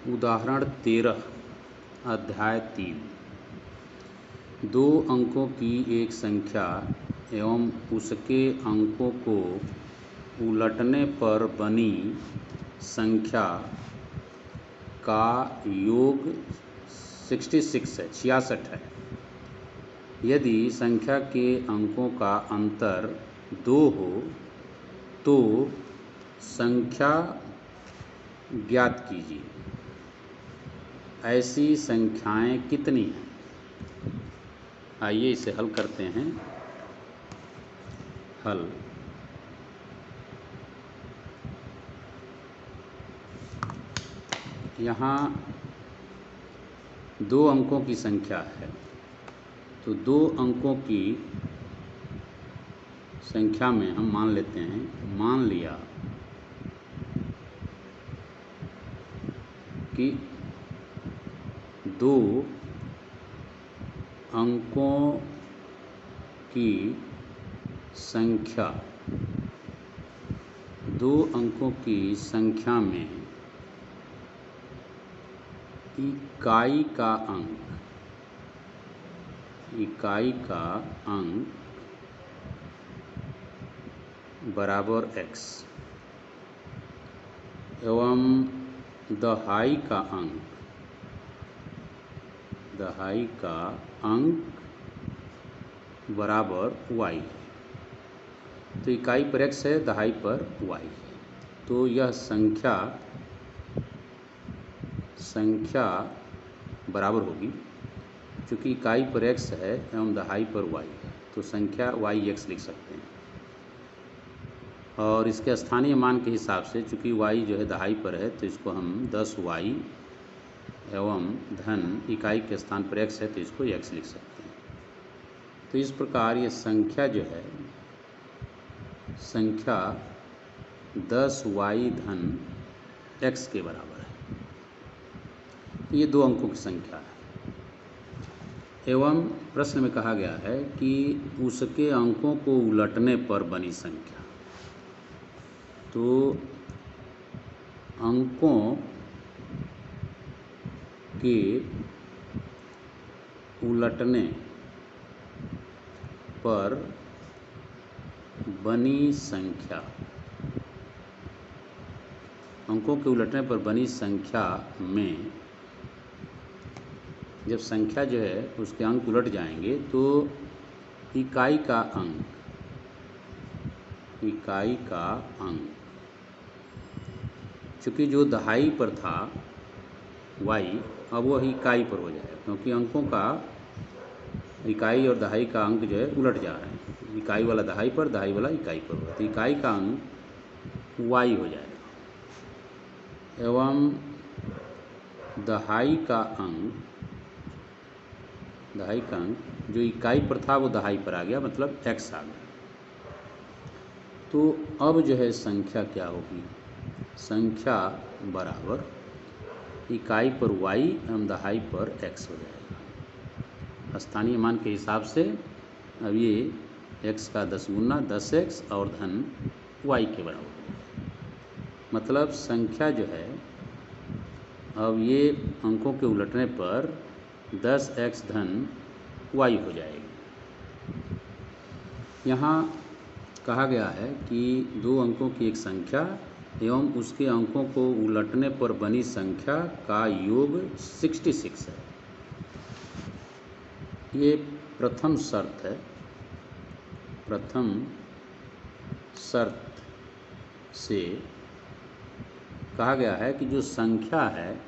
उदाहरण 13 अध्याय 3। दो अंकों की एक संख्या एवं उसके अंकों को उलटने पर बनी संख्या का योग 66 है। यदि संख्या के अंकों का अंतर 2 हो तो संख्या ज्ञात कीजिए। ऐसी संख्याएं कितनी हैं? आइए इसे हल करते हैं। हल यहाँ 2 अंकों की संख्या है, तो 2 अंकों की संख्या में हम मान लेते हैं, मान लिया कि 2 अंकों की संख्या 2 अंकों की संख्या में इकाई का अंक बराबर x एवं दहाई का अंक बराबर y है। तो इकाई पर x है, दहाई पर y है, तो यह संख्या बराबर होगी। चूँकि इकाई पर x है एवं दहाई पर y है, तो संख्या yx लिख सकते हैं। और इसके स्थानीय मान के हिसाब से चूँकि y जो है दहाई पर है, तो इसको हम 10y एवं धन इकाई के स्थान पर x है, तो इसको x लिख सकते हैं। तो इस प्रकार ये संख्या जो है, संख्या 10y धन x के बराबर है। तो ये 2 अंकों की संख्या है। एवं प्रश्न में कहा गया है कि उसके अंकों को उलटने पर बनी संख्या। तो अंकों के उलटने पर बनी संख्या, अंकों के उलटने पर बनी संख्या में जब संख्या जो है उसके अंक उलट जाएंगे तो इकाई का अंक चूँकि जो दहाई पर था y, अब वह इकाई पर हो जाएगा, क्योंकि अंकों का इकाई और दहाई का अंक जो है उलट जा रहे हैं। इकाई वाला दहाई पर, दहाई वाला इकाई पर होगा, तो इकाई का अंक y हो जाएगा एवं दहाई का अंक जो इकाई पर था वो दहाई पर आ गया, मतलब x आ गया। तो अब जो है संख्या क्या होगी? संख्या बराबर इकाई पर y एवं दहाई पर x हो जाएगा। स्थानीय मान के हिसाब से अब ये x का 10 गुना 10x और धन y के बराबर हो जाएगा। मतलब संख्या जो है अब ये अंकों के उलटने पर 10x धन y हो जाएगी। यहाँ कहा गया है कि 2 अंकों की एक संख्या एवं उसके अंकों को उलटने पर बनी संख्या का योग 66 है। ये प्रथम शर्त है। प्रथम शर्त से कहा गया है कि जो संख्या है,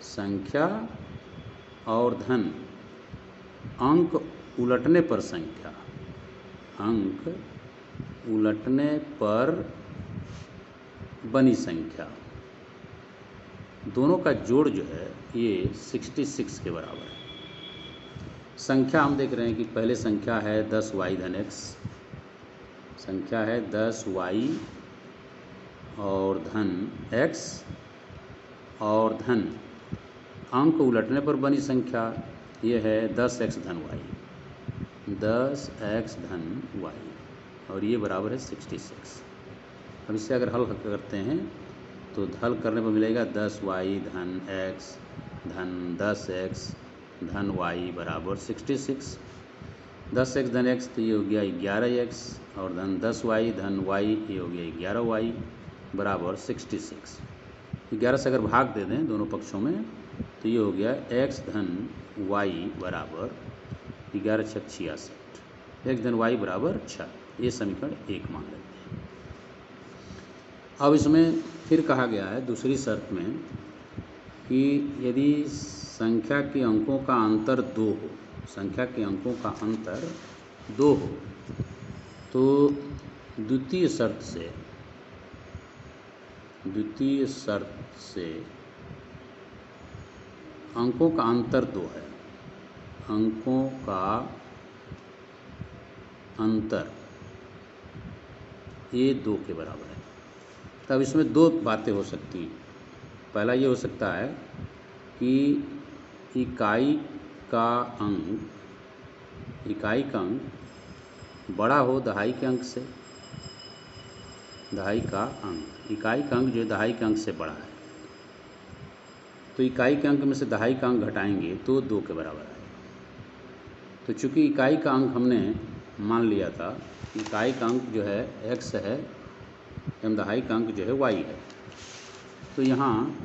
संख्या और धन अंक उलटने पर संख्या, अंक उलटने पर बनी संख्या, दोनों का जोड़ जो है ये 66 के बराबर है। संख्या हम देख रहे हैं कि पहले संख्या है 10y धन x, संख्या है 10y और धन x और धन अंक उलटने पर बनी संख्या ये है 10x धन y, 10x धन y, और ये बराबर है 66। अब इससे अगर हल करते हैं तो हल करने पर मिलेगा 10y धन x धन 10x धन y बराबर 66। 10x धन x तो ये हो गया 11x और धन 10y धन y ये हो गया 11y बराबर 66। 11 से अगर भाग दे दें दोनों पक्षों में तो ये हो गया x धन y बराबर 11 छक 66, x धन y बराबर 6। ये समीकरण 1 मान लेते हैं। अब इसमें फिर कहा गया है दूसरी शर्त में कि यदि संख्या के अंकों का अंतर 2 हो, संख्या के अंकों का अंतर 2 हो तो द्वितीय शर्त से अंकों का अंतर 2 है, अंकों का अंतर ये 2 के बराबर है। तब इसमें 2 बातें हो सकती हैं। पहला ये हो सकता है कि इकाई का अंक बड़ा हो दहाई के अंक से, दहाई का अंक, इकाई का अंक जो है दहाई के अंक से बड़ा है, तो इकाई के अंक में से दहाई का अंक घटाएंगे तो 2 के बराबर है। तो चूंकि इकाई का अंक हमने मान लिया था, इकाई का अंक जो है x है एवं दहाई का अंक जो है y है, तो यहाँ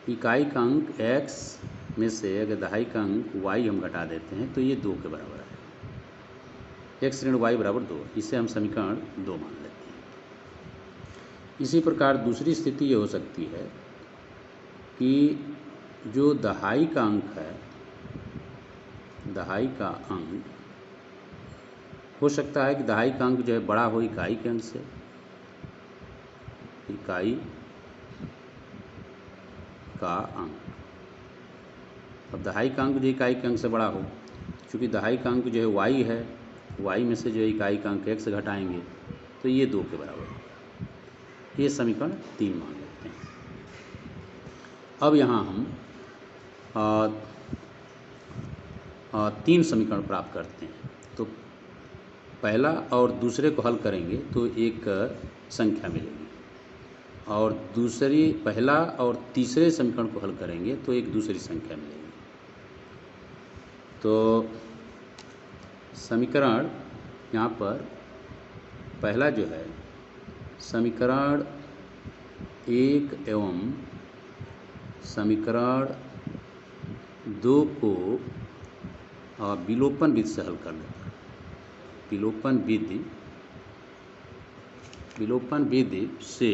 इकाई का अंक x में से अगर दहाई का अंक y हम घटा देते हैं तो ये 2 के बराबर है। x ऋण y बराबर 2, इसे हम समीकरण 2 मान लेते हैं। इसी प्रकार दूसरी स्थिति ये हो सकती है कि जो दहाई का अंक है, दहाई का अंक हो सकता है कि दहाई का अंक जो है बड़ा हो इकाई के अंक से, इकाई का अंक। अब दहाई का अंक जो इकाई के अंक से बड़ा हो, चूँकि दहाई का अंक जो है y है, y में से जो है इकाई का अंक x घटाएंगे तो ये 2 के बराबर है। ये समीकरण 3 मान लेते हैं। अब यहाँ हम 3 समीकरण प्राप्त करते हैं। तो पहला और दूसरे को हल करेंगे तो एक संख्या मिलेगी, और पहला और तीसरे समीकरण को हल करेंगे तो एक दूसरी संख्या मिलेगी। तो समीकरण यहाँ पर पहला जो है समीकरण 1 एवं समीकरण 2 को विलोपन विधि से हल करने पर, विलोपन विधि से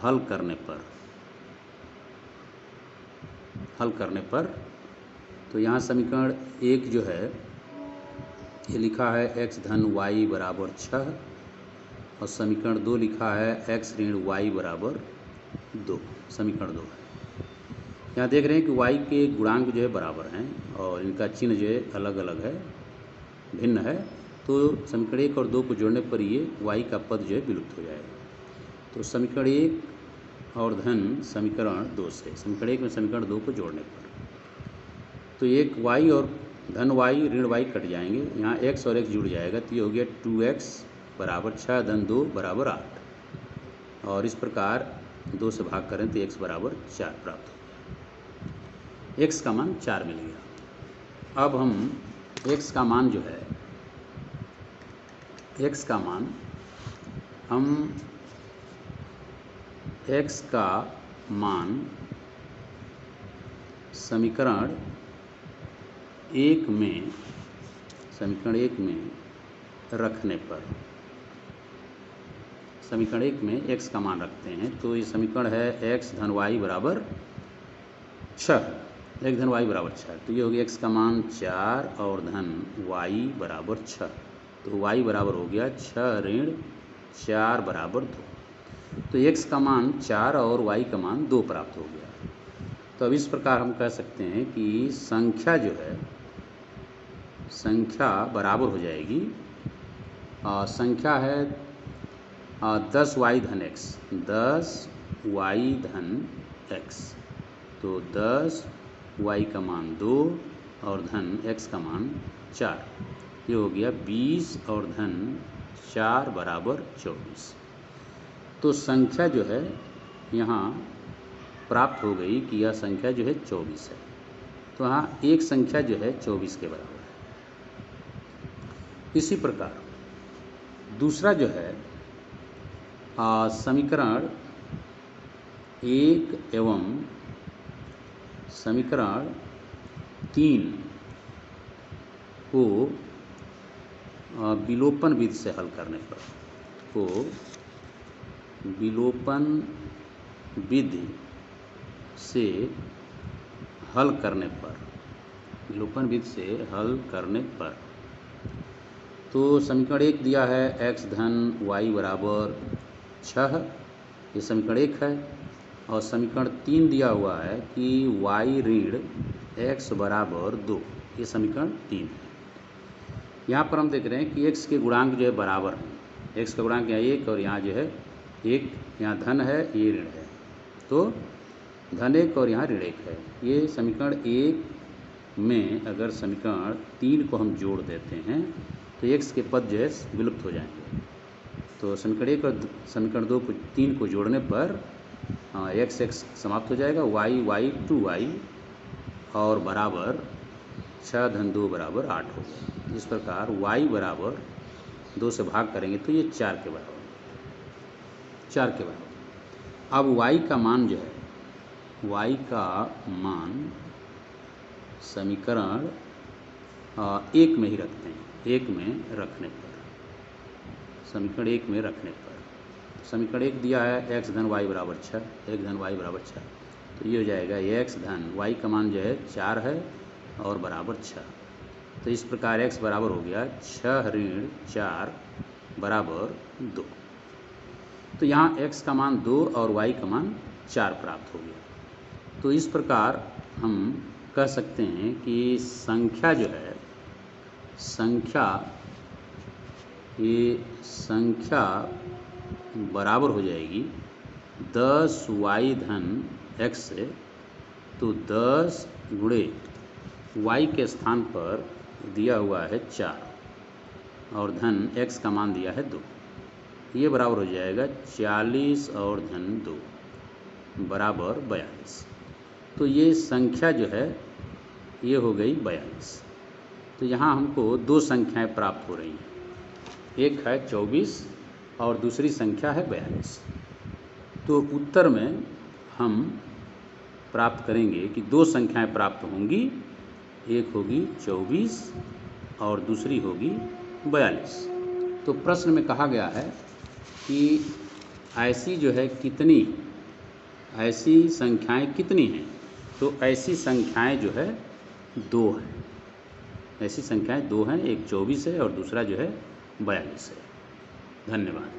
हल करने पर तो यहाँ समीकरण 1 जो है ये लिखा है x धन y बराबर 6 और समीकरण 2 लिखा है x ऋण y बराबर 2, समीकरण 2 है। यहाँ देख रहे हैं कि y के गुणांक जो है बराबर हैं और इनका चिन्ह जो है अलग अलग है, भिन्न है, तो समीकरण 1 और 2 को जोड़ने पर ये y का पद जो है विलुप्त हो जाएगा। तो समीकरण 1 और धन समीकरण 2 से, समीकरण 1 में समीकरण 2 को जोड़ने पर तो एक y और धन y ऋण y कट जाएंगे, यहाँ x और x जुड़ जाएगा तो ये हो गया 2x बराबर 6 धन 2 बराबर 8, और इस प्रकार 2 से भाग करें तो x बराबर 4 प्राप्त हो गया। x का मान 4 मिल गया। अब हम x का मान जो है, x का मान हम x का मान समीकरण 1 में रखने पर, समीकरण 1 में x का मान रखते हैं तो ये समीकरण है x धन y बराबर 6, x धन y बराबर 6, तो ये हो गया x का मान 4 और धन y बराबर 6, तो y बराबर हो गया 6 ऋण 4 बराबर 2, तो x का मान 4 और y का मान 2 प्राप्त हो गया। तो अब इस प्रकार हम कह सकते हैं कि संख्या जो है, संख्या बराबर हो जाएगी, संख्या है 10y धन x, 10y धन x, तो 10y का मान 2 और धन x का मान 4, ये हो गया 20 और धन 4 बराबर 24। तो संख्या जो है यहाँ प्राप्त हो गई कि यह संख्या जो है 24 है। तो यहाँ एक संख्या जो है 24 के बराबर है। इसी प्रकार दूसरा जो है समीकरण 1 एवं समीकरण 3 को विलोपन विधि से हल करने पर विलोपन विधि से हल करने पर तो समीकरण 1 दिया है x धन y बराबर 6, ये समीकरण 1 है। और समीकरण 3 दिया हुआ है कि y ऋण x बराबर 2, ये समीकरण 3 है। यहाँ पर हम देख रहे हैं कि x के गुणांक जो है बराबर हैं। x का गुणांक यहाँ 1 और यहाँ जो है 1, यहाँ धन है, ये ऋण है, तो धन 1 और यहाँ ऋण 1 है। ये समीकरण 1 में अगर समीकरण 3 को हम जोड़ देते हैं तो x के पद जो है विलुप्त हो जाएंगे। तो समीकरण 1 और समीकरण 3 को जोड़ने पर x समाप्त हो जाएगा, y 2y और बराबर 6 धन 2 बराबर 8 हो गया। इस प्रकार y बराबर 2 से भाग करेंगे तो ये 4 के बराबर। अब y का मान जो है, y का मान समीकरण 1 में ही रखते हैं। 1 में रखने पर समीकरण 1 में रखने पर समीकरण 1 दिया है x धन y बराबर 6, 1 धन y बराबर 6, तो ये हो जाएगा x धन y का मान जो है 4 है और बराबर 6। तो इस प्रकार x बराबर हो गया 6 ऋण 4 बराबर 2। तो यहाँ x का मान 2 और y का मान 4 प्राप्त हो गया। तो इस प्रकार हम कह सकते हैं कि संख्या जो है, संख्या बराबर हो जाएगी 10y धन x से। तो 10 गुणे y के स्थान पर दिया हुआ है 4 और धन x का मान दिया है 2, ये बराबर हो जाएगा 40 और धन 2 बराबर 42। तो ये संख्या जो है ये हो गई 42। तो यहाँ हमको 2 संख्याएं प्राप्त हो रही हैं, एक है 24 और दूसरी संख्या है 42। तो उत्तर में हम प्राप्त करेंगे कि 2 संख्याएं प्राप्त होंगी, एक होगी 24 और दूसरी होगी 42। तो प्रश्न में कहा गया है कि ऐसी जो है ऐसी संख्याएं कितनी हैं। तो ऐसी संख्याएं जो है 2 हैं। ऐसी संख्याएं 2 हैं, एक 24 है और दूसरा जो है 42 है। धन्यवाद।